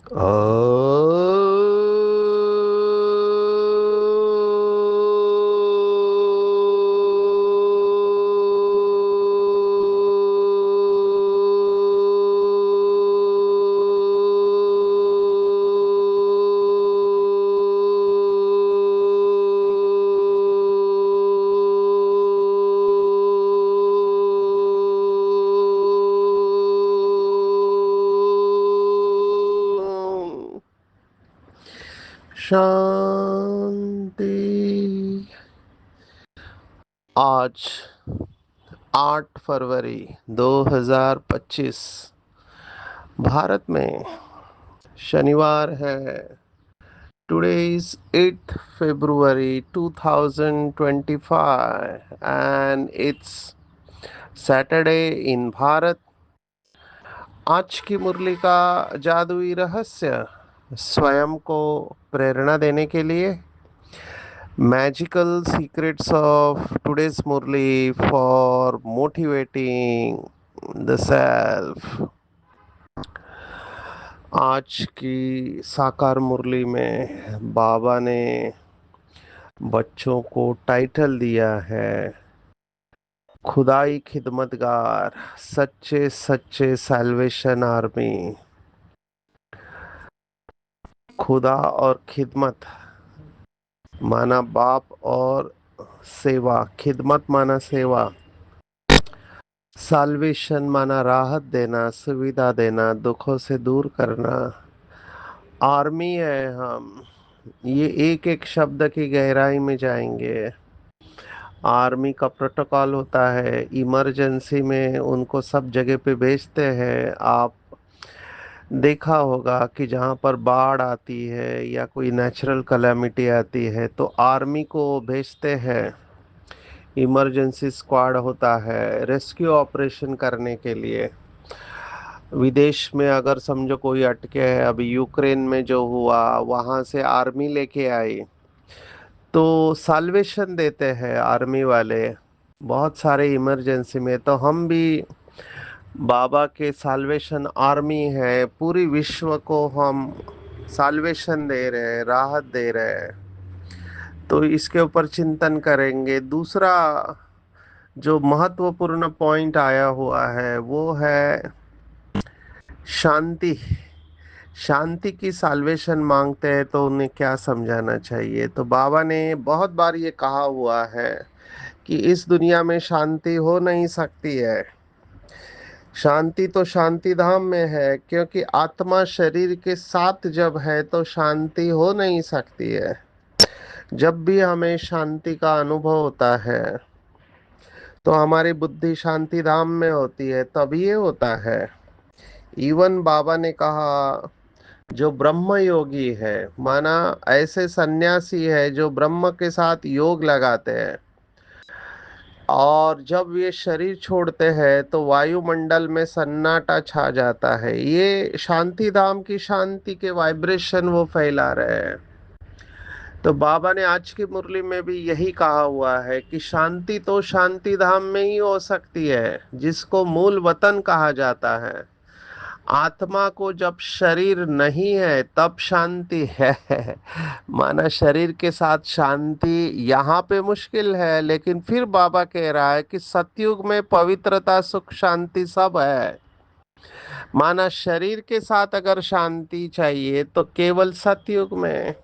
ओ शांति। आज 8 फरवरी 2025 भारत में शनिवार है। Today is 8 February 2025 and it's Saturday in Bharat. आज की मुरली का जादुई रहस्य स्वयं को प्रेरणा देने के लिए magical secrets of today's Murli for motivating the self. आज की साकार मुरली में बाबा ने बच्चों को टाइटल दिया है खुदाई खिदमतगार, सच्चे सच्चे सैल्वेशन आर्मी। खुदा और खिदमत माना बाप और सेवा, खिदमत माना सेवा, साल्वेशन माना राहत देना, सुविधा देना, दुखों से दूर करना। आर्मी है हम। ये एक एक शब्द की गहराई में जाएंगे। आर्मी का प्रोटोकॉल होता है, इमरजेंसी में उनको सब जगह पे भेजते हैं। आप देखा होगा कि जहाँ पर बाढ़ आती है या कोई नेचुरल कैलामिटी आती है तो आर्मी को भेजते हैं। इमरजेंसी स्क्वाड होता है रेस्क्यू ऑपरेशन करने के लिए। विदेश में अगर समझो कोई अटके है, अभी यूक्रेन में जो हुआ वहां से आर्मी लेके आई तो साल्वेशन देते हैं आर्मी वाले। बहुत सारे इमरजेंसी में तो हम भी बाबा के साल्वेशन आर्मी है। पूरी विश्व को हम साल्वेशन दे रहे हैं, राहत दे रहे हैं। तो इसके ऊपर चिंतन करेंगे। दूसरा जो महत्वपूर्ण पॉइंट आया हुआ है वो है शांति। शांति की साल्वेशन मांगते हैं तो उन्हें क्या समझाना चाहिए। तो बाबा ने बहुत बार ये कहा हुआ है कि इस दुनिया में शांति हो नहीं सकती है। शांति तो शांति धाम में है, क्योंकि आत्मा शरीर के साथ जब है तो शांति हो नहीं सकती है। जब भी हमें शांति का अनुभव होता है तो हमारी बुद्धि शांति धाम में होती है, तभी ये होता है। इवन बाबा ने कहा जो ब्रह्म योगी है, माना ऐसे सन्यासी है जो ब्रह्म के साथ योग लगाते हैं, और जब ये शरीर छोड़ते हैं तो वायुमंडल में सन्नाटा छा जाता है। ये शांति धाम की शांति के वाइब्रेशन वो फैला रहे हैं। तो बाबा ने आज की मुरली में भी यही कहा हुआ है कि शांति तो शांति धाम में ही हो सकती है, जिसको मूल वतन कहा जाता है। आत्मा को जब शरीर नहीं है तब शांति है। माना शरीर के साथ शांति यहाँ पे मुश्किल है, लेकिन फिर बाबा कह रहा है कि सतयुग में पवित्रता सुख शांति सब है। माना शरीर के साथ अगर शांति चाहिए तो केवल सतयुग में।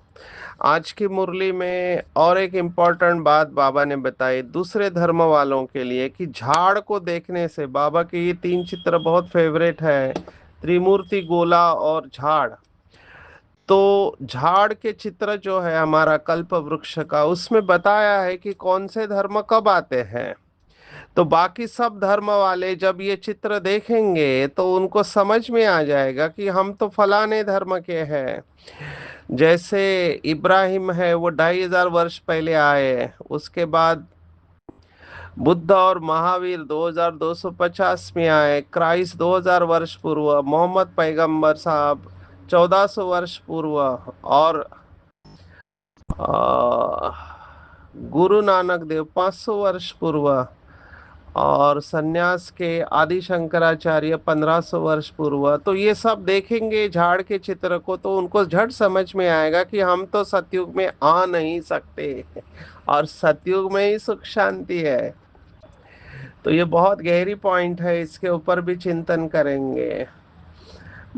आज की मुरली में और एक इम्पोर्टेंट बात बाबा ने बताई दूसरे धर्म वालों के लिए कि झाड़ को देखने से, बाबा के ये 3 चित्र बहुत फेवरेट है, त्रिमूर्ति, गोला और झाड़। तो झाड़ के चित्र जो है हमारा कल्प वृक्ष का, उसमें बताया है कि कौन से धर्म कब आते हैं। तो बाकी सब धर्म वाले जब ये चित्र देखेंगे तो उनको समझ में आ जाएगा कि हम तो फलाने धर्म के हैं। जैसे इब्राहिम है, वो 2500 वर्ष पहले आए। उसके बाद बुद्ध और महावीर 2250 में आए। क्राइस्ट 2000 वर्ष पूर्व। मोहम्मद पैगंबर साहब 1400 वर्ष पूर्व। और गुरु नानक देव 500 वर्ष पूर्व। और सन्यास के आदि शंकराचार्य 1500 वर्ष पूर्व। तो ये सब देखेंगे झाड़ के चित्र को तो उनको झट समझ में आएगा कि हम तो सतयुग में आ नहीं सकते और सतयुग में ही सुख शांति है। तो ये बहुत गहरी पॉइंट है, इसके ऊपर भी चिंतन करेंगे।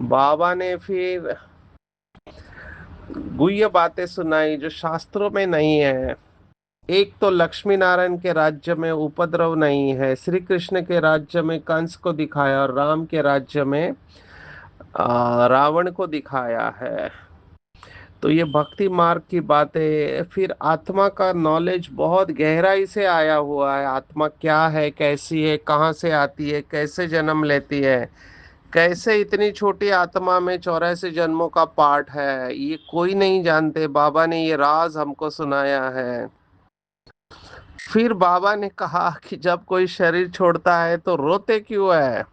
बाबा ने फिर गुह्य बातें सुनाई जो शास्त्रों में नहीं है। एक तो लक्ष्मी नारायण के राज्य में उपद्रव नहीं है, श्री कृष्ण के राज्य में कंस को दिखाया और राम के राज्य में रावण को दिखाया है। तो ये भक्ति मार्ग की बातें। फिर आत्मा का नॉलेज बहुत गहराई से आया हुआ है, आत्मा क्या है, कैसी है, कहाँ से आती है, कैसे जन्म लेती है, कैसे इतनी छोटी आत्मा में 84 जन्मों का पाठ है, ये कोई नहीं जानते। बाबा ने ये राज हमको सुनाया है। फिर बाबा ने कहा कि जब कोई शरीर छोड़ता है तो रोते क्यों है?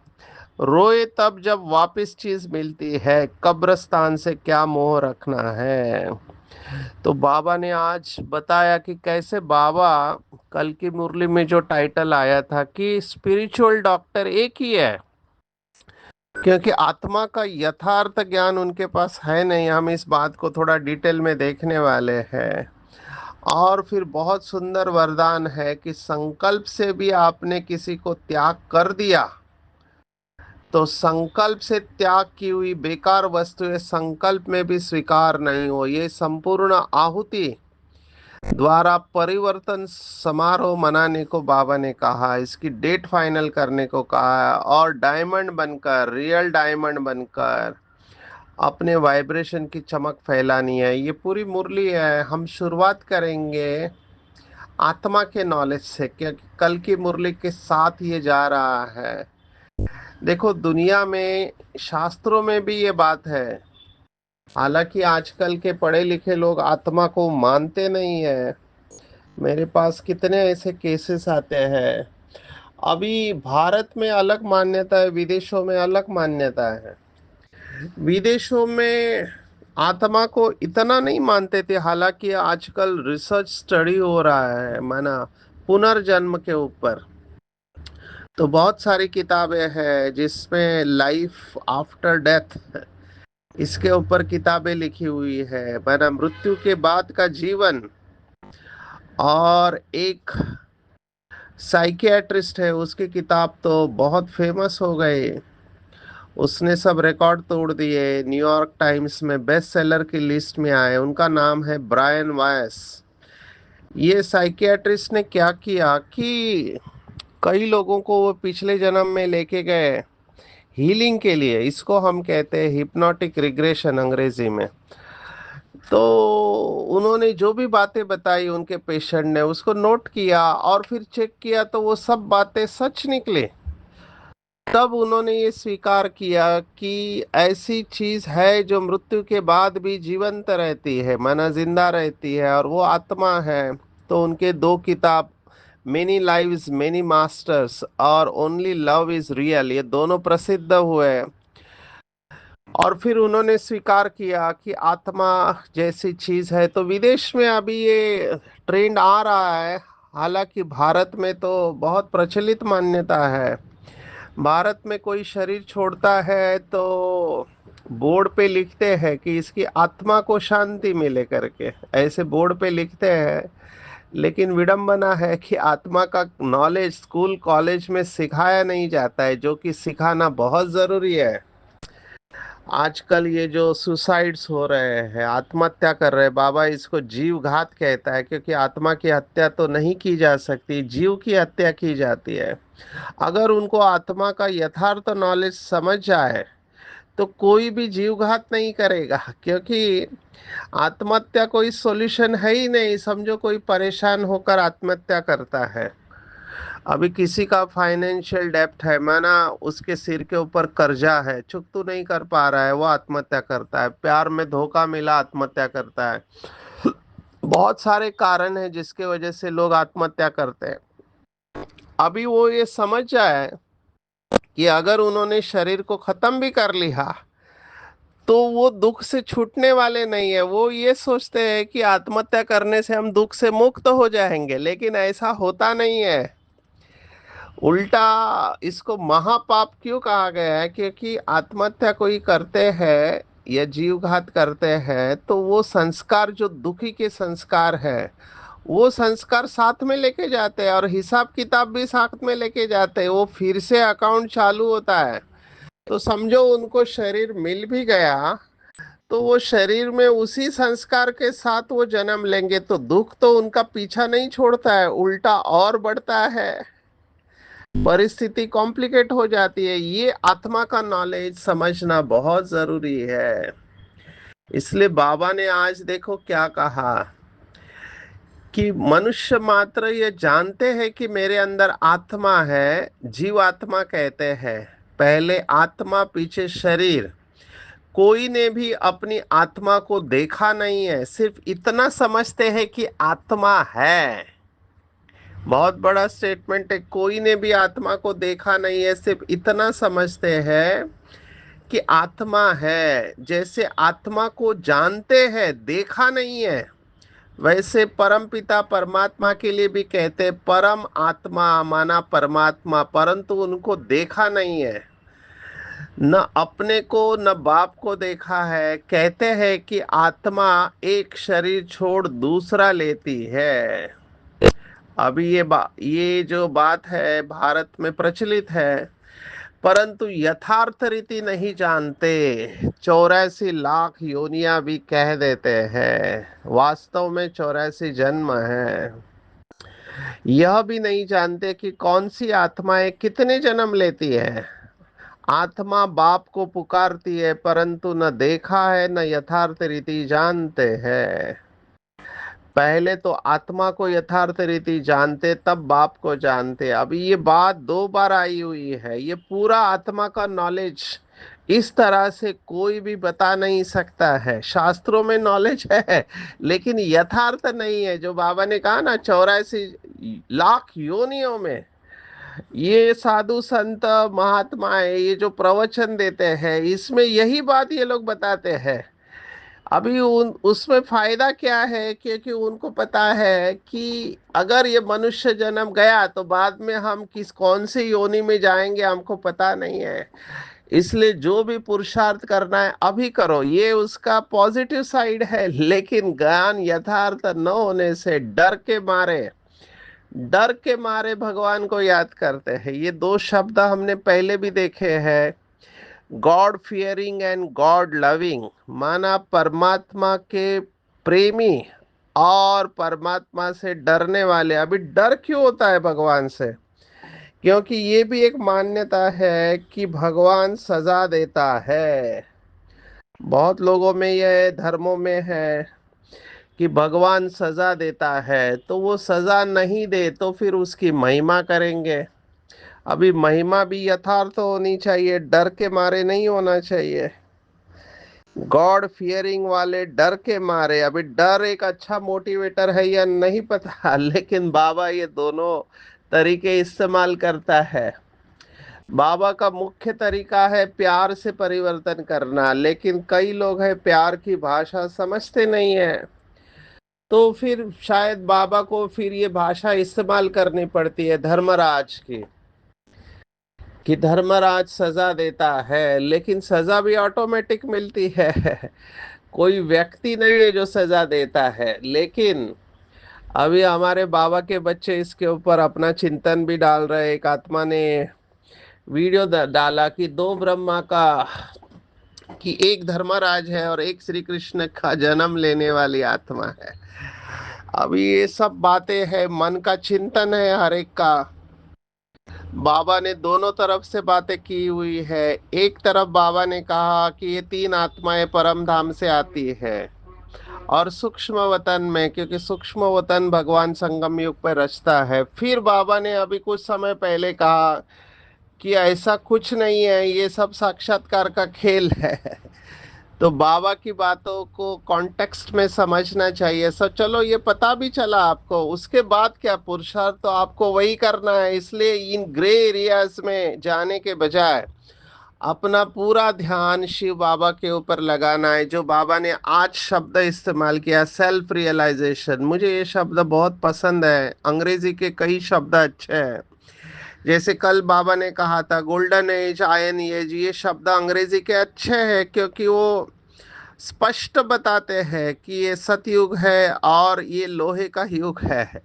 रोए तब जब वापस चीज मिलती है, कब्रिस्तान से क्या मोह रखना है। तो बाबा ने आज बताया कि कैसे बाबा, कल की मुरली में जो टाइटल आया था कि स्पिरिचुअल डॉक्टर एक ही है, क्योंकि आत्मा का यथार्थ ज्ञान उनके पास है नहीं। हम इस बात को थोड़ा डिटेल में देखने वाले हैं। और फिर बहुत सुंदर वरदान है कि संकल्प से भी आपने किसी को त्याग कर दिया तो संकल्प से त्याग की हुई बेकार वस्तुएं संकल्प में भी स्वीकार नहीं हो। ये संपूर्ण आहुति द्वारा परिवर्तन समारोह मनाने को बाबा ने कहा, इसकी डेट फाइनल करने को कहा है और डायमंड बनकर, रियल डायमंड बनकर अपने वाइब्रेशन की चमक फैलानी है। ये पूरी मुरली है। हम शुरुआत करेंगे आत्मा के नॉलेज से, क्योंकि कल की मुरली के साथ ये जा रहा है। देखो दुनिया में शास्त्रों में भी ये बात है, हालांकि आजकल के पढ़े लिखे लोग आत्मा को मानते नहीं है। मेरे पास कितने ऐसे केसेस आते हैं। अभी भारत में अलग मान्यता है, विदेशों में अलग मान्यता है। विदेशों में आत्मा को इतना नहीं मानते थे, हालांकि आजकल रिसर्च स्टडी हो रहा है माना पुनर्जन्म के ऊपर। तो बहुत सारी किताबें हैं जिसमें लाइफ आफ्टर डेथ, इसके ऊपर किताबें लिखी हुई है माना मृत्यु के बाद का जीवन। और एक साइकियाट्रिस्ट है, उसकी किताब तो बहुत फेमस हो गई, उसने सब रिकॉर्ड तोड़ दिए, न्यूयॉर्क टाइम्स में बेस्ट सेलर की लिस्ट में आए। उनका नाम है ब्रायन वायस। ये साइकियाट्रिस्ट ने क्या किया कि कई लोगों को वो पिछले जन्म में लेके गए हीलिंग के लिए। इसको हम कहते हैं हिप्नोटिक रिग्रेशन अंग्रेजी में। तो उन्होंने जो भी बातें बताई उनके पेशेंट ने उसको नोट किया और फिर चेक किया तो वो सब बातें सच निकली। तब उन्होंने ये स्वीकार किया कि ऐसी चीज है जो मृत्यु के बाद भी जीवंत रहती है, माना जिंदा रहती है, और वो आत्मा है। तो उनके दो किताब, मेनी लाइव्स मेनी मास्टर्स और ओनली लव इज रियल, ये दोनों प्रसिद्ध हुए। और फिर उन्होंने स्वीकार किया कि आत्मा जैसी चीज है। तो विदेश में अभी ये ट्रेंड आ रहा है, हालांकि भारत में तो बहुत प्रचलित मान्यता है। भारत में कोई शरीर छोड़ता है तो बोर्ड पे लिखते हैं कि इसकी आत्मा को शांति मिले करके, ऐसे बोर्ड पे लिखते हैं। लेकिन विडंबना है कि आत्मा का नॉलेज स्कूल कॉलेज में सिखाया नहीं जाता है, जो कि सिखाना बहुत जरूरी है। आजकल ये जो सुसाइड्स हो रहे हैं, आत्महत्या कर रहे हैं, बाबा इसको जीव घात कहता है, क्योंकि आत्मा की हत्या तो नहीं की जा सकती, जीव की हत्या की जाती है। अगर उनको आत्मा का यथार्थ नॉलेज समझ जाए तो कोई भी जीवघात नहीं करेगा, क्योंकि आत्महत्या कोई सॉल्यूशन है ही नहीं। समझो कोई परेशान होकर आत्महत्या करता है, अभी किसी का फाइनेंशियल डेप्ट है, माना उसके सिर के ऊपर कर्जा है, चुकता नहीं कर पा रहा है, वो आत्महत्या करता है। प्यार में धोखा मिला, आत्महत्या करता है। बहुत सारे कारण हैं जिसके वजह से लोग आत्महत्या करते हैं। अभी वो ये समझ जाए कि अगर उन्होंने शरीर को खत्म भी कर लिया तो वो दुख से छूटने वाले नहीं है। वो ये सोचते हैं कि आत्महत्या करने से हम दुख से मुक्त हो जाएंगे, लेकिन ऐसा होता नहीं है। उल्टा इसको महापाप क्यों कहा गया है? क्योंकि आत्महत्या कोई करते हैं या जीव घात करते हैं तो वो संस्कार जो दुखी के संस्कार है, वो संस्कार साथ में लेके जाते हैं और हिसाब किताब भी साथ में लेके जाते हैं। वो फिर से अकाउंट चालू होता है। तो समझो उनको शरीर मिल भी गया तो वो शरीर में उसी संस्कार के साथ वो जन्म लेंगे, तो दुख तो उनका पीछा नहीं छोड़ता है, उल्टा और बढ़ता है। परिस्थिति कॉम्प्लिकेट हो जाती है। ये आत्मा का नॉलेज समझना बहुत जरूरी है। इसलिए बाबा ने आज देखो क्या कहा कि मनुष्य मात्र ये जानते हैं कि मेरे अंदर आत्मा है, जीव आत्मा कहते हैं, पहले आत्मा पीछे शरीर। कोई ने भी अपनी आत्मा को देखा नहीं है, सिर्फ इतना समझते हैं कि आत्मा है। बहुत बड़ा स्टेटमेंट है। कोई ने भी आत्मा को देखा नहीं है, सिर्फ इतना समझते हैं कि आत्मा है। जैसे आत्मा को जानते हैं, देखा नहीं है, वैसे परम पिता परमात्मा के लिए भी कहते हैं परम आत्मा माना परमात्मा, परंतु उनको देखा नहीं है। न अपने को न बाप को देखा है। कहते हैं कि आत्मा एक शरीर छोड़ दूसरा लेती है। अभी ये जो बात है भारत में प्रचलित है, परंतु यथार्थ रीति नहीं जानते। 84 लाख योनियां भी कह देते हैं, वास्तव में 84 जन्म है। यह भी नहीं जानते कि कौन सी आत्माएं कितने जन्म लेती है। आत्मा बाप को पुकारती है, परंतु न देखा है न यथार्थ रीति जानते हैं। पहले तो आत्मा को यथार्थ रीति जानते, तब बाप को जानते। अभी ये बात 2 बार आई हुई है। ये पूरा आत्मा का नॉलेज इस तरह से कोई भी बता नहीं सकता है। शास्त्रों में नॉलेज है लेकिन यथार्थ नहीं है। जो बाबा ने कहा ना, 84 लाख योनियों में ये साधु संत महात्माएं ये जो प्रवचन देते हैं, इसमें यही बात ये लोग बताते हैं। अभी उन उसमें फायदा क्या है? क्योंकि उनको पता है कि अगर ये मनुष्य जन्म गया तो बाद में हम किस कौन सी योनि में जाएंगे हमको पता नहीं है। इसलिए जो भी पुरुषार्थ करना है अभी करो, ये उसका पॉजिटिव साइड है। लेकिन ज्ञान यथार्थ न होने से डर के मारे भगवान को याद करते हैं। ये 2 शब्द हमने पहले भी देखे हैं, God fearing and God loving, माना परमात्मा के प्रेमी और परमात्मा से डरने वाले। अभी डर क्यों होता है भगवान से? क्योंकि ये भी एक मान्यता है कि भगवान सजा देता है। बहुत लोगों में यह धर्मों में है कि भगवान सजा देता है, तो वो सजा नहीं दे तो फिर उसकी महिमा करेंगे। अभी महिमा भी यथार्थ होनी चाहिए, डर के मारे नहीं होना चाहिए। गॉड फियरिंग वाले डर के मारे। अभी डर एक अच्छा मोटिवेटर है या नहीं पता लेकिन बाबा ये दोनों तरीके इस्तेमाल करता है। बाबा का मुख्य तरीका है प्यार से परिवर्तन करना, लेकिन कई लोग हैं प्यार की भाषा समझते नहीं है। तो फिर शायद बाबा को फिर ये भाषा इस्तेमाल करनी पड़ती है धर्मराज की, कि धर्मराज सजा देता है, लेकिन सजा भी ऑटोमेटिक मिलती है कोई व्यक्ति नहीं है जो सजा देता है। लेकिन अभी हमारे बाबा के बच्चे इसके ऊपर अपना चिंतन भी डाल रहे। एक आत्मा ने वीडियो डाला कि 2 ब्रह्मा का, कि एक धर्मराज है और एक श्री कृष्ण का जन्म लेने वाली आत्मा है। अभी ये सब बातें हैं, मन का चिंतन है हर एक का। बाबा ने दोनों तरफ से बातें की हुई है। एक तरफ बाबा ने कहा कि ये 3 आत्माएं परम धाम से आती है और सूक्ष्म वतन में, क्योंकि सूक्ष्म वतन भगवान संगम युग पर रचता है। फिर बाबा ने अभी कुछ समय पहले कहा कि ऐसा कुछ नहीं है, ये सब साक्षात्कार का खेल है तो बाबा की बातों को कॉन्टेक्स्ट में समझना चाहिए। सो चलो ये पता भी चला आपको, उसके बाद क्या पुरुषार्थ तो आपको वही करना है। इसलिए इन ग्रे एरियाज में जाने के बजाय अपना पूरा ध्यान शिव बाबा के ऊपर लगाना है। जो बाबा ने आज शब्द इस्तेमाल किया, सेल्फ रियलाइजेशन, मुझे ये शब्द बहुत पसंद है। अंग्रेजी के कई शब्द अच्छे हैं। जैसे कल बाबा ने कहा था गोल्डन एज, आयन एज, ये शब्द अंग्रेजी के अच्छे हैं क्योंकि वो स्पष्ट बताते हैं कि ये सतयुग है और ये लोहे का युग है।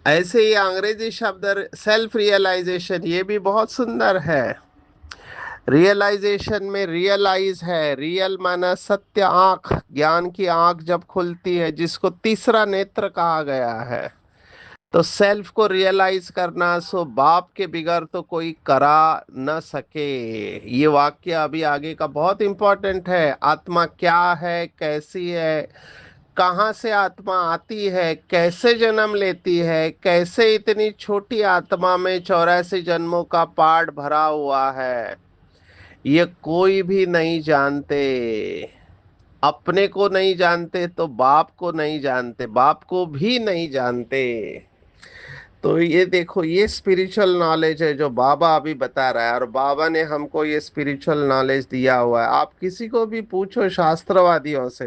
ऐसे ही अंग्रेजी शब्द सेल्फ रियलाइजेशन, ये भी बहुत सुंदर है। रियलाइजेशन में रियलाइज है, रियल माना सत्य, आंख, ज्ञान की आंख जब खुलती है, जिसको तीसरा नेत्र कहा गया है। तो सेल्फ को रियलाइज करना, सो बाप के बिगर तो कोई करा न सके। ये वाक्य अभी आगे का बहुत इंपॉर्टेंट है। आत्मा क्या है, कैसी है, कहाँ से आत्मा आती है, कैसे जन्म लेती है, कैसे इतनी छोटी आत्मा में 84 जन्मों का पाठ भरा हुआ है, ये कोई भी नहीं जानते। अपने को नहीं जानते तो बाप को नहीं जानते, बाप को भी नहीं जानते। तो ये देखो, ये स्पिरिचुअल नॉलेज है जो बाबा अभी बता रहा है, और बाबा ने हमको ये स्पिरिचुअल नॉलेज दिया हुआ है। आप किसी को भी पूछो शास्त्रवादियों से,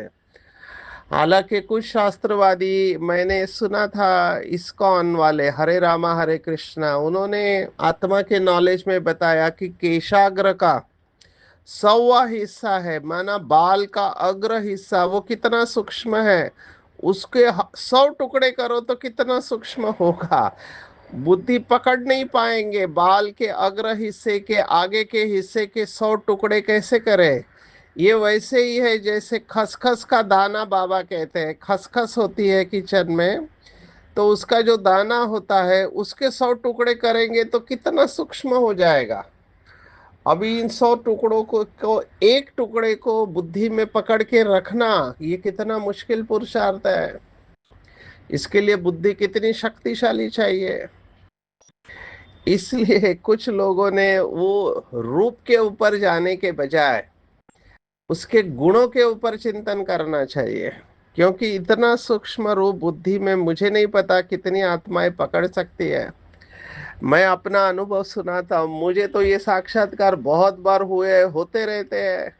हालांकि कुछ शास्त्रवादी, मैंने सुना था इस्कॉन वाले, हरे रामा हरे कृष्णा, उन्होंने आत्मा के नॉलेज में बताया कि केशाग्र का 100वां हिस्सा है, माना बाल का अग्र हिस्सा, वो कितना सूक्ष्म है, उसके 100 टुकड़े करो तो कितना सूक्ष्म होगा। बुद्धि पकड़ नहीं पाएंगे, बाल के अग्र हिस्से के आगे के हिस्से के 100 टुकड़े कैसे करें। ये वैसे ही है जैसे खसखस का दाना, बाबा कहते हैं खसखस होती है किचन में, तो उसका जो दाना होता है उसके 100 टुकड़े करेंगे तो कितना सूक्ष्म हो जाएगा। अभी इन 100 टुकड़ों को एक टुकड़े को बुद्धि में पकड़ के रखना, ये कितना मुश्किल पुरुषार्थ है। इसके लिए बुद्धि कितनी शक्तिशाली चाहिए। इसलिए कुछ लोगों ने वो रूप के ऊपर जाने के बजाय उसके गुणों के ऊपर चिंतन करना चाहिए, क्योंकि इतना सूक्ष्म रूप बुद्धि में मुझे नहीं पता कितनी आत्माएं पकड़ सकती है। मैं अपना अनुभव सुनाता हूँ, मुझे तो ये साक्षात्कार बहुत बार हुए, होते रहते हैं,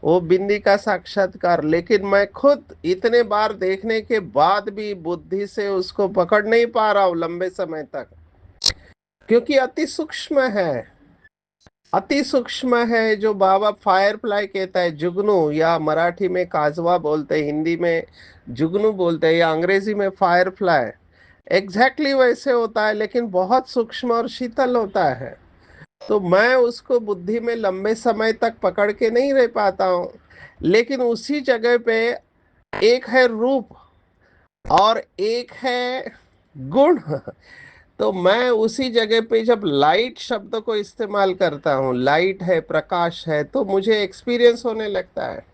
वो बिंदी का साक्षात्कार, लेकिन मैं खुद इतने बार देखने के बाद भी बुद्धि से उसको पकड़ नहीं पा रहा हूँ लंबे समय तक, क्योंकि अति सूक्ष्म है। अति सूक्ष्म है, जो बाबा फायर फ्लाई कहता है, जुगनू, या मराठी में काजवा बोलते हैं, हिंदी में जुगनू बोलते हैं, या अंग्रेजी में फायर फ्लाई, एग्जैक्टली वैसे होता है, लेकिन बहुत सूक्ष्म और शीतल होता है। तो मैं उसको बुद्धि में लंबे समय तक पकड़ के नहीं रह पाता हूँ। लेकिन उसी जगह पे एक है रूप और एक है गुण। तो मैं उसी जगह पे जब लाइट शब्द को इस्तेमाल करता हूँ, लाइट है, प्रकाश है, तो मुझे एक्सपीरियंस होने लगता है।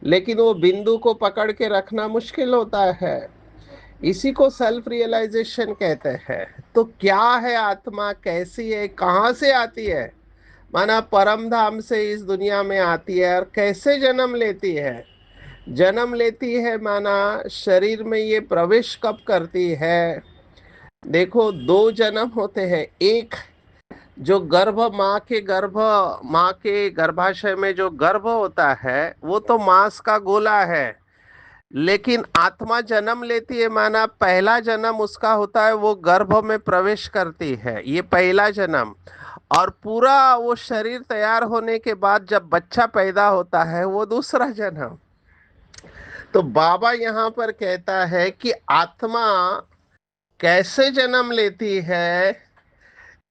लेकिन वो बिंदु को पकड़ के रखना मुश्किल होता है। इसी को सेल्फ रियलाइजेशन कहते हैं। तो क्या है आत्मा, कैसी है, कहाँ से आती है, माना परम धाम से इस दुनिया में आती है, और कैसे जन्म लेती है। जन्म लेती है माना शरीर में ये प्रवेश कब करती है। देखो, दो जन्म होते हैं। एक जो गर्भ, माँ के गर्भाशय में जो गर्भ होता है, वो तो मांस का गोला है। लेकिन आत्मा जन्म लेती है माना पहला जन्म उसका होता है, वो गर्भ में प्रवेश करती है, ये पहला जन्म। और पूरा वो शरीर तैयार होने के बाद जब बच्चा पैदा होता है, वो दूसरा जन्म। तो बाबा यहाँ पर कहता है कि आत्मा कैसे जन्म लेती है,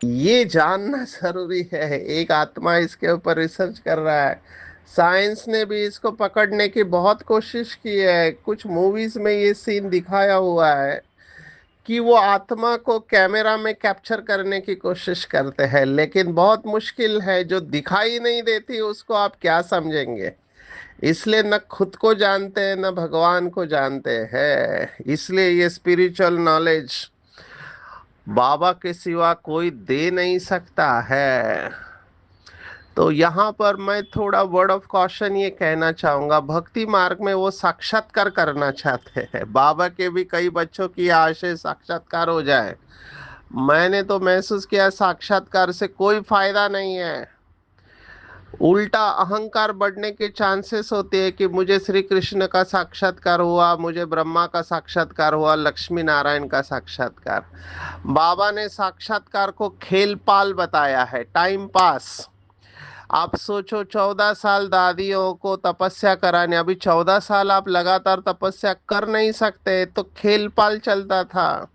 ये जानना जरूरी है। एक आत्मा इसके ऊपर रिसर्च कर रहा है। साइंस ने भी इसको पकड़ने की बहुत कोशिश की है। कुछ मूवीज में ये सीन दिखाया हुआ है कि वो आत्मा को कैमरा में कैप्चर करने की कोशिश करते हैं, लेकिन बहुत मुश्किल है। जो दिखाई नहीं देती उसको आप क्या समझेंगे। इसलिए न खुद को जानते हैं, न भगवान को जानते हैं। इसलिए ये स्पिरिचुअल नॉलेज बाबा के सिवा कोई दे नहीं सकता है। तो यहाँ पर मैं थोड़ा वर्ड ऑफ कॉशन ये कहना चाहूंगा, भक्ति मार्ग में वो साक्षात्कार करना चाहते हैं। बाबा के भी कई बच्चों की आशय साक्षात्कार हो जाए। मैंने तो महसूस किया साक्षात्कार से कोई फायदा नहीं है। उल्टा अहंकार बढ़ने के चांसेस होते हैं कि मुझे श्री कृष्ण का साक्षात्कार हुआ, मुझे ब्रह्मा का साक्षात्कार हुआ, लक्ष्मी नारायण का साक्षात्कार। बाबा ने साक्षात्कार को खेल पाल बताया है, टाइम पास। आप सोचो, 14 साल दादियों को तपस्या कराने, अभी 14 साल आप लगातार तपस्या कर नहीं सकते, तो खेल पाल चलता था।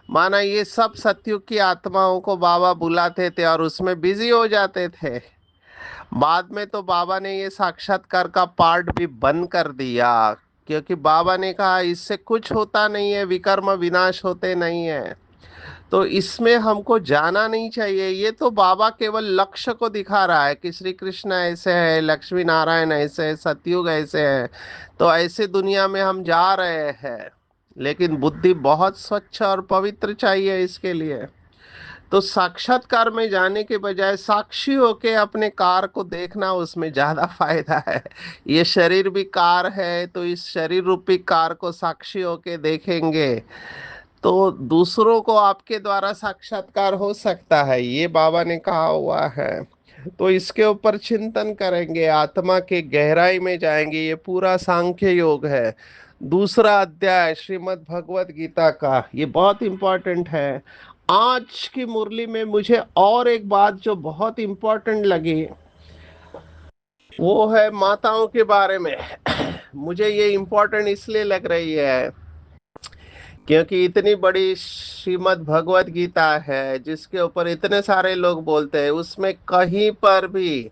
माना ये सब सत्युग की आत्माओं को बाबा बुलाते थे और उसमें बिजी हो जाते थे। बाद में तो बाबा ने ये साक्षात्कार का पार्ट भी बंद कर दिया, क्योंकि बाबा ने कहा इससे कुछ होता नहीं है, विकर्म विनाश होते नहीं है। तो इसमें हमको जाना नहीं चाहिए। ये तो बाबा केवल लक्ष्य को दिखा रहा है कि श्री कृष्ण ऐसे है, लक्ष्मी नारायण ऐसे है, सतयुग ऐसे है, तो ऐसे दुनिया में हम जा रहे हैं। लेकिन बुद्धि बहुत स्वच्छ और पवित्र चाहिए इसके लिए। तो साक्षात्कार में जाने के बजाय साक्षी होके अपने कार को देखना, उसमें ज्यादा फायदा है। ये शरीर भी कार है, तो इस शरीर रूपी कार को साक्षी होके देखेंगे तो दूसरों को आपके द्वारा साक्षात्कार हो सकता है, ये बाबा ने कहा हुआ है। तो इसके ऊपर चिंतन करेंगे, आत्मा के गहराई में जाएंगे। ये पूरा सांख्य योग है, दूसरा अध्याय श्रीमद् भगवत गीता का, ये बहुत इंपॉर्टेंट है। आज की मुरली में मुझे और एक बात जो बहुत इंपॉर्टेंट लगी, वो है माताओं के बारे में। मुझे ये इंपॉर्टेंट इसलिए लग रही है क्योंकि इतनी बड़ी श्रीमद् भगवत गीता है जिसके ऊपर इतने सारे लोग बोलते हैं, उसमें कहीं पर भी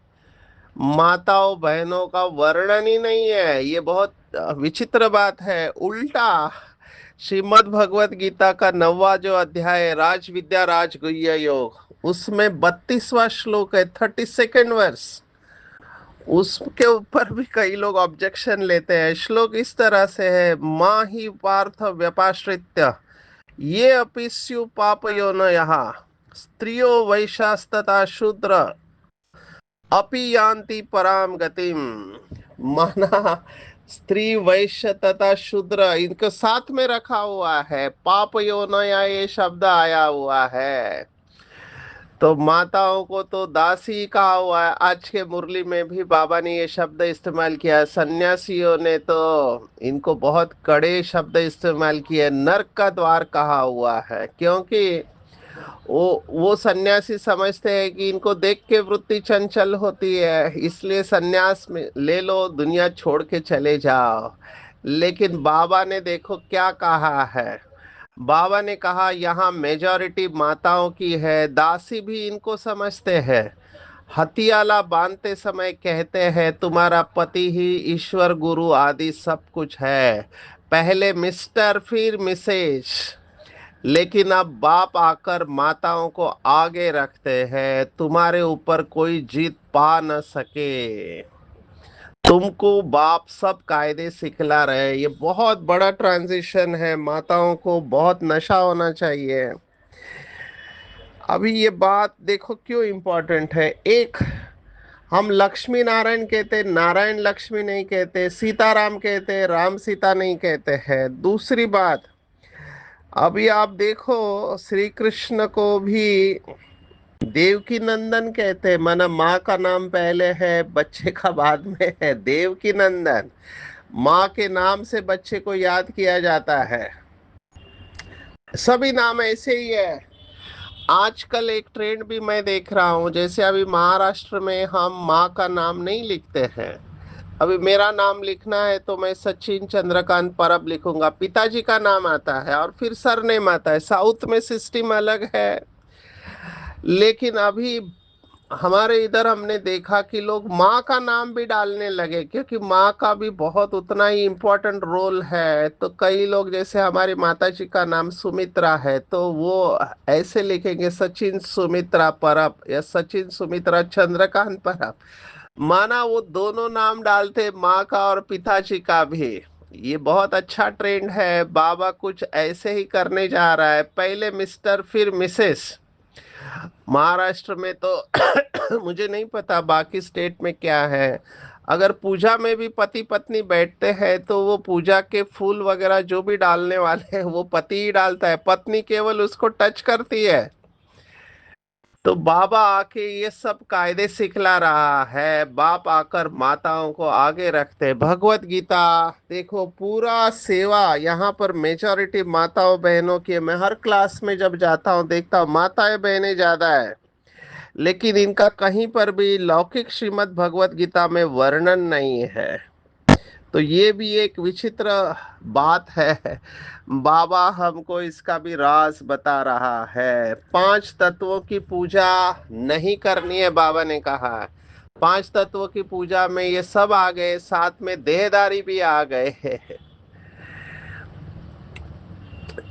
माताओं बहनों का वर्णन ही नहीं है। ये बहुत विचित्र बात है। उल्टा श्रीमद् भगवत गीता का 9वां जो अध्याय है, राज विद्या राजगुह्य योग, उसमें 32वां श्लोक है, 32nd वर्ष, उसके ऊपर भी कई लोग ऑब्जेक्शन लेते हैं। श्लोक इस तरह से है, माँ ही पार्थ व्यपाश्रित्य ये अपि स्यु पापयो न यहाँ, स्त्रियो वैशास्तता शूद्र अपि यान्ति पराम गतिम। माना स्त्री वैश्य तथा शूद्र इनको साथ में रखा हुआ है, पाप योनया ये शब्द आया हुआ है। तो माताओं को तो दासी कहा हुआ है। आज के मुरली में भी बाबा ने ये शब्द इस्तेमाल किया है। सन्यासियों ने तो इनको बहुत कड़े शब्द इस्तेमाल किए, नरक का द्वार कहा हुआ है, क्योंकि वो सन्यासी समझते हैं कि इनको देख के वृत्ति चंचल होती है, इसलिए सन्यास में ले लो, दुनिया छोड़ के चले जाओ। लेकिन बाबा ने देखो क्या कहा है। बाबा ने कहा यहाँ मेजॉरिटी माताओं की है, दासी भी इनको समझते हैं। हथियाला बांधते समय कहते हैं तुम्हारा पति ही ईश्वर गुरु आदि सब कुछ है, पहले मिस्टर फिर मिसेज। लेकिन अब बाप आकर माताओं को आगे रखते हैं, तुम्हारे ऊपर कोई जीत पा न सके। तुमको बाप सब कायदे सिखला रहे। ये बहुत बड़ा ट्रांजिशन है, माताओं को बहुत नशा होना चाहिए। अभी ये बात देखो क्यों इम्पोर्टेंट है। एक, हम लक्ष्मी नारायण कहते, नारायण लक्ष्मी नहीं कहते, सीताराम कहते, राम सीता नहीं कहते हैं। दूसरी बात, अभी आप देखो श्री कृष्ण को भी देवकी नंदन कहते हैं, माना माँ का नाम पहले है, बच्चे का बाद में है, देवकी नंदन। माँ के नाम से बच्चे को याद किया जाता है। सभी नाम ऐसे ही है। आजकल एक ट्रेंड भी मैं देख रहा हूँ, जैसे अभी महाराष्ट्र में हम माँ का नाम नहीं लिखते हैं। अभी मेरा नाम लिखना है तो मैं सचिन चंद्रकांत परब लिखूंगा, पिताजी का नाम आता है और फिर सरनेम आता है। साउथ में सिस्टम अलग है। लेकिन अभी हमारे इधर हमने देखा कि लोग माँ का नाम भी डालने लगे, क्योंकि माँ का भी बहुत उतना ही इम्पोर्टेंट रोल है। तो कई लोग, जैसे हमारी माता जी का नाम सुमित्रा है, तो वो ऐसे लिखेंगे सचिन सुमित्रा परब या सचिन सुमित्रा चंद्रकांत परब। माना वो दोनों नाम डालते, माँ का और पिताजी का भी। ये बहुत अच्छा ट्रेंड है। बाबा कुछ ऐसे ही करने जा रहा है, पहले मिस्टर फिर मिसेस। महाराष्ट्र में तो मुझे नहीं पता बाकी स्टेट में क्या है। अगर पूजा में भी पति पत्नी बैठते हैं तो वो पूजा के फूल वगैरह जो भी डालने वाले हैं वो पति ही डालता है, पत्नी केवल उसको टच करती है। तो बाबा आके ये सब कायदे सिखला रहा है, बाप आकर माताओं को आगे रखते। भगवत गीता देखो, पूरा सेवा यहाँ पर मेजॉरिटी माताओं बहनों की है। मैं हर क्लास में जब जाता हूँ देखता हूँ माताएं बहनें ज्यादा है, लेकिन इनका कहीं पर भी लौकिक श्रीमद् भगवत गीता में वर्णन नहीं है। तो ये भी एक विचित्र बात है। बाबा हमको इसका भी राज बता रहा है। पांच तत्वों की पूजा नहीं करनी है, बाबा ने कहा है। पांच तत्वों की पूजा में ये सब आ गए, साथ में देहदारी भी आ गए।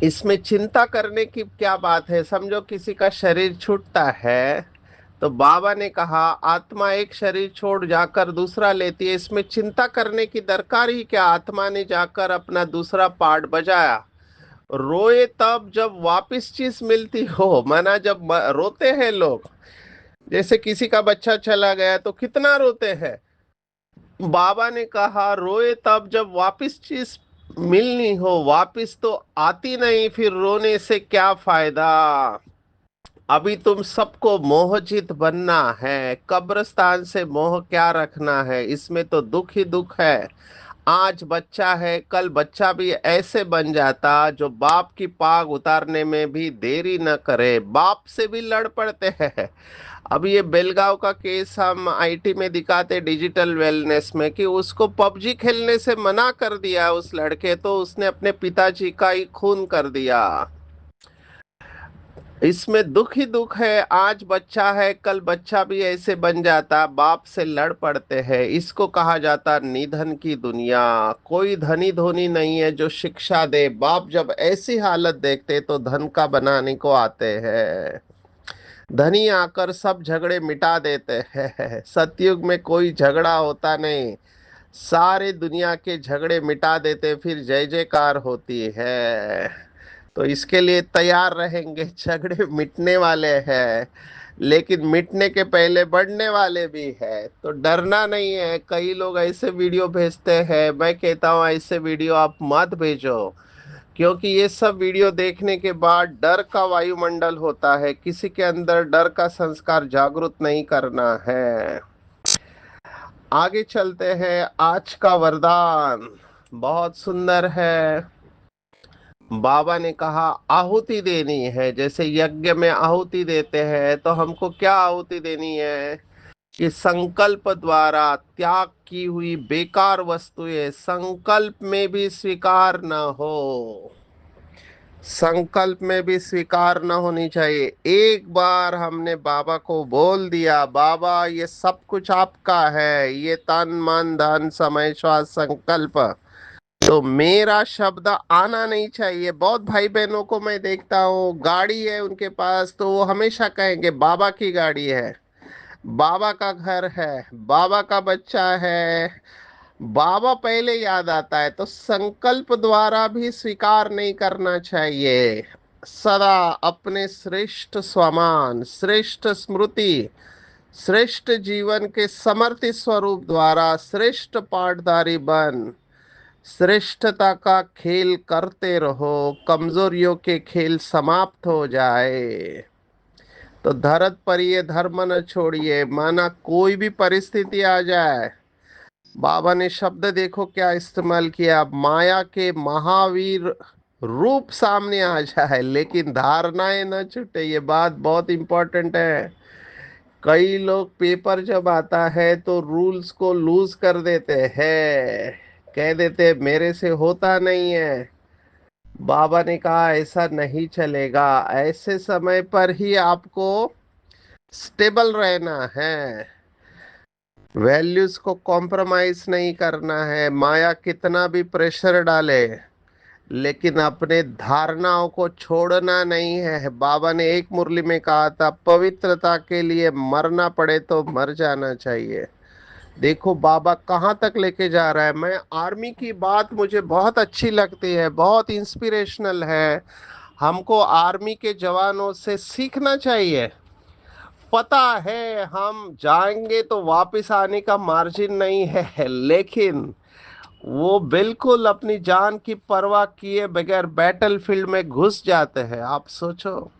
इसमें चिंता करने की क्या बात है? समझो किसी का शरीर छूटता है, तो बाबा ने कहा आत्मा एक शरीर छोड़ जाकर दूसरा लेती है, इसमें चिंता करने की दरकार ही क्या? आत्मा ने जाकर अपना दूसरा पार्ट बजाया। रोए तब जब वापिस चीज मिलती हो, माना जब रोते हैं लोग, जैसे किसी का बच्चा चला गया तो कितना रोते हैं। बाबा ने कहा रोए तब जब वापिस चीज मिलनी हो, वापिस तो आती नहीं, फिर रोने से क्या फायदा? अभी तुम सबको मोहजित बनना है, कब्रिस्तान से मोह क्या रखना है? इसमें तो दुख ही दुख है। आज बच्चा है, कल बच्चा भी ऐसे बन जाता जो बाप की पाग उतारने में भी देरी न करे, बाप से भी लड़ पड़ते हैं। अब ये बेलगांव का केस हम आईटी में दिखाते, डिजिटल वेलनेस में, कि उसको पबजी खेलने से मना कर दिया उस लड़के, तो उसने अपने पिताजी का ही खून कर दिया। इसमें दुख ही दुख है। आज बच्चा है, कल बच्चा भी ऐसे बन जाता, बाप से लड़ पड़ते हैं। इसको कहा जाता निधन की दुनिया। कोई धनी धोनी नहीं है जो शिक्षा दे। बाप जब ऐसी हालत देखते तो धन का बनाने को आते हैं। धनी आकर सब झगड़े मिटा देते हैं। सतयुग में कोई झगड़ा होता नहीं, सारे दुनिया के झगड़े मिटा देते, फिर जय जयकार होती है। तो इसके लिए तैयार रहेंगे। झगड़े मिटने वाले हैं, लेकिन मिटने के पहले बढ़ने वाले भी है, तो डरना नहीं है। कई लोग ऐसे वीडियो भेजते हैं, मैं कहता हूँ ऐसे वीडियो आप मत भेजो, क्योंकि ये सब वीडियो देखने के बाद डर का वायुमंडल होता है। किसी के अंदर डर का संस्कार जागृत नहीं करना है। आगे चलते हैं। आज का वरदान बहुत सुंदर है। बाबा ने कहा आहुति देनी है। जैसे यज्ञ में आहुति देते हैं, तो हमको क्या आहुति देनी है? कि संकल्प द्वारा त्याग की हुई बेकार वस्तुएं संकल्प में भी स्वीकार न हो। संकल्प में भी स्वीकार न होनी चाहिए। एक बार हमने बाबा को बोल दिया, बाबा ये सब कुछ आपका है, ये तन मन धन समय श्वास संकल्प, तो मेरा शब्द आना नहीं चाहिए। बहुत भाई बहनों को मैं देखता हूँ, गाड़ी है उनके पास, तो वो हमेशा कहेंगे बाबा की गाड़ी है, बाबा का घर है, बाबा का बच्चा है, बाबा पहले याद आता है। तो संकल्प द्वारा भी स्वीकार नहीं करना चाहिए। सदा अपने श्रेष्ठ स्वमान, श्रेष्ठ स्मृति, श्रेष्ठ जीवन के समर्थित स्वरूप द्वारा श्रेष्ठ पाठधारी बन श्रेष्ठता का खेल करते रहो। कमजोरियों के खेल समाप्त हो जाए तो धरत पर ये धर्म न छोड़िए। माना कोई भी परिस्थिति आ जाए, बाबा ने शब्द देखो क्या इस्तेमाल किया, माया के महावीर रूप सामने आ जाए, लेकिन धारणाएं न छूटे। ये बात बहुत इंपॉर्टेंट है। कई लोग पेपर जब आता है तो रूल्स को लूज कर देते हैं, कह देते मेरे से होता नहीं है। बाबा ने कहा ऐसा नहीं चलेगा। ऐसे समय पर ही आपको स्टेबल रहना है, वैल्यूज को कॉम्प्रोमाइज नहीं करना है। माया कितना भी प्रेशर डाले, लेकिन अपने धारणाओं को छोड़ना नहीं है। बाबा ने एक मुरली में कहा था पवित्रता के लिए मरना पड़े तो मर जाना चाहिए। देखो बाबा कहाँ तक लेके जा रहा है। मैं आर्मी की बात मुझे बहुत अच्छी लगती है, बहुत इंस्पिरेशनल है। हमको आर्मी के जवानों से सीखना चाहिए। पता है हम जाएंगे तो वापस आने का मार्जिन नहीं है, लेकिन वो बिल्कुल अपनी जान की परवाह किए बगैर बैटल फील्ड में घुस जाते हैं। आप सोचो,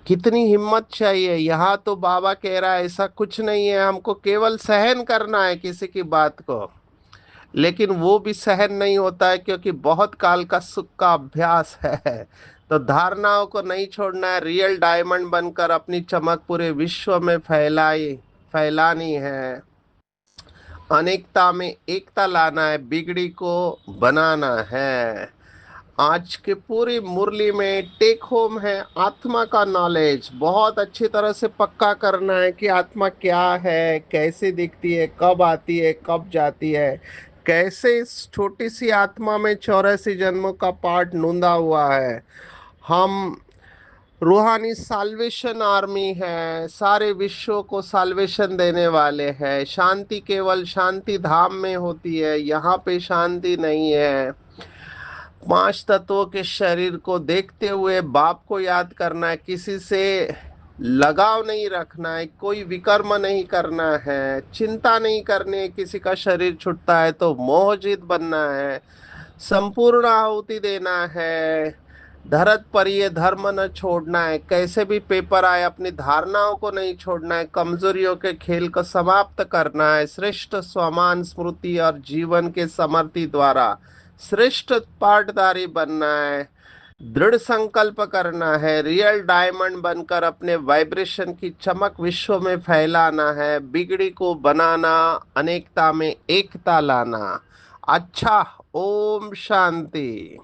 कितनी हिम्मत चाहिए। यहाँ तो बाबा कह रहा है ऐसा कुछ नहीं है, हमको केवल सहन करना है किसी की बात को। लेकिन वो भी सहन नहीं होता है, क्योंकि बहुत काल का सुख का अभ्यास है। तो धारणाओं को नहीं छोड़ना है, रियल डायमंड बनकर अपनी चमक पूरे विश्व में फैलानी है। अनेकता में एकता लाना है, बिगड़ी को बनाना है। आज के पूरी मुरली में टेक होम है आत्मा का नॉलेज। बहुत अच्छी तरह से पक्का करना है कि आत्मा क्या है, कैसे दिखती है, कब आती है, कब जाती है, कैसे इस छोटी सी आत्मा में 84 जन्मों का पाठ नूंदा हुआ है। हम रूहानी साल्वेशन आर्मी है, सारे विश्व को साल्वेशन देने वाले हैं। शांति केवल शांति धाम में होती है, यहाँ पे शांति नहीं है। पांच तत्वों के शरीर को देखते हुए बाप को याद करना है, किसी से लगाव नहीं रखना है, कोई विकर्म नहीं करना है, चिंता नहीं करनी है। किसी का शरीर छूटता है तो मोहजित बनना है, संपूर्ण आहुति देना है। धरत पर ये धर्म न छोड़ना है, कैसे भी पेपर आए अपनी धारणाओं को नहीं छोड़ना है, कमजोरियों के खेल को समाप्त करना है, श्रेष्ठ स्वमान स्मृति और जीवन के समर्थी द्वारा श्रेष्ठ पाठधारी बनना है। दृढ़ संकल्प करना है, रियल डायमंड बनकर अपने वाइब्रेशन की चमक विश्व में फैलाना है, बिगड़ी को बनाना, अनेकता में एकता लाना। अच्छा, ओम शांति।